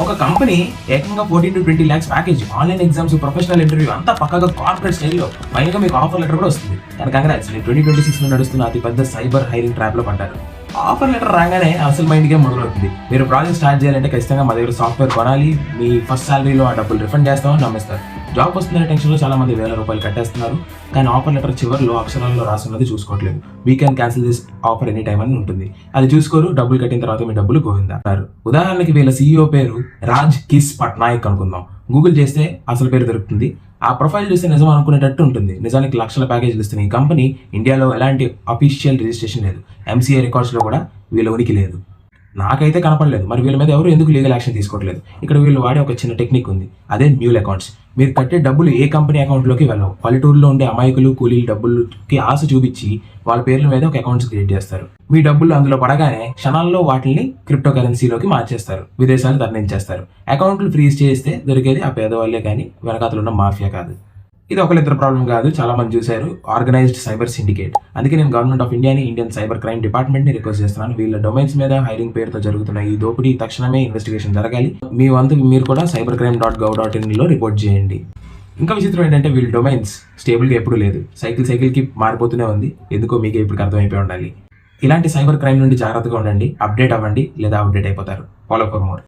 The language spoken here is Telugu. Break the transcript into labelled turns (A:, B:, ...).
A: ఒక కంపెనీ ఏకంగా 14 to 20 lakhs package, online exams, professional interview అంతా పక్కగా కార్పొరేట్ స్టైల్లో పైగా మీకు ఆఫర్ లెటర్ కూడా వస్తుంది. అండ్ కంగ్రాట్స్, 2026 లో నడుస్తున్న అతి పెద్ద సైబర్ హైరింగ్ ట్రాప్ లో పడ్డారు. ఆఫర్ లెటర్ రాగానే అసలు మైండ్ గేమ్ మొదలవుతుంది. మీరు ప్రాజెక్ట్ స్టార్ట్ చేయాలంటే ఖచ్చితంగా మా దగ్గర సాఫ్ట్వేర్ కొనాలి, మీ ఫస్ట్ సాలరీలో ఆ డబ్బులు రిఫండ్ చేస్తామని నమ్మిస్తారు. జాబ్ వస్తుందనే టెన్షన్లో చాలా మంది వేల రూపాయలు కట్టేస్తున్నారు. కానీ ఆఫర్ లెటర్ చివరిలో అక్షరాల్లో రాస్తున్నది చూసుకోవట్లేదు. We can cancel this offer any time అని ఉంటుంది. అది చూసుకోరు, డబ్బులు కట్టిన తర్వాత మీ డబ్బులు గోవిందా. ఉదాహరణకి వీళ్ళ సీఈఓ పేరు రాజ్ కిస్ పట్నాయక్ అనుకుందాం. గూగుల్ చేస్తే అసలు పేరు దొరుకుతుంది. ఆ ప్రొఫైల్ చూస్తే నిజం అనుకునేటట్టు ఉంటుంది. నిజానికి లక్షల ప్యాకేజీలు ఇస్తున్న ఈ కంపెనీ ఇండియాలో ఎలాంటి అఫీషియల్ రిజిస్ట్రేషన్ లేదు. ఎంసీఏ రికార్డ్స్లో కూడా వీళ్ళ ఉనికి లేదు. నాకైతే కనపడలేదు. మరి వీళ్ళ మీద ఎవరు ఎందుకు లీగల్ యాక్షన్ తీసుకోవట్లేదు? ఇక్కడ వీళ్ళు వాడే ఒక చిన్న టెక్నిక్ ఉంది, అదే మ్యూల్ అకౌంట్స్. మీరు కట్టే డబ్బులు ఏ కంపెనీ అకౌంట్లోకి వెళ్ళవు. పల్లెటూరులో ఉండే అమాయకులు, కూలీలు డబ్బులకి ఆశ చూపించి వాళ్ళ పేర్ల మీద ఒక అకౌంట్స్ క్రియేట్ చేస్తారు. మీ డబ్బులు అందులో పడగానే క్షణాల్లో వాటిని క్రిప్టో కరెన్సీలోకి మార్చేస్తారు, విదేశాలు తరలించేస్తారు. అకౌంట్లు ఫ్రీజ్ చేస్తే దొరికేది ఆ పేదవాళ్ళే కానీ వెనకాతలు ఉన్న మాఫియా కాదు. ఇది ఒకరిద్దరు ప్రాబ్లం కాదు, చాలా మంది చూశారు. Organised cyber syndicate. అందుకే నేను గవర్నమెంట్ ఆఫ్ ఇండియాని, ఇండియన్ సైబర్ క్రైమ్ డిపార్ట్మెంట్ ని రిక్వెస్ట్ చేస్తున్నాను. వీళ్ళ డొమైన్స్ మీద హైరింగ్ పేరుతో జరుగుతున్న ఈ దోపిడీ తక్షణమే ఇన్వెస్టిగేషన్ జరగాలి. మీ వంతు మీరు కూడా cybercrime.gov.in లో రిపోర్ట్ చేయండి. ఇంకా విచిత్రం ఏంటంటే వీళ్ళ డొమైన్స్ స్టేబుల్గా ఎప్పుడు లేదు. సైకిల్కి మారిపోతూనే ఉంది. ఎందుకో మీకే ఇప్పుడు అర్థమైపోయి ఉండాలి. ఇలాంటి సైబర్ క్రైమ్ నుండి జాగ్రత్తగా ఉండండి, అప్డేట్ అవ్వండి, లేదా అప్డేట్ అయిపోతారు. Follow for more.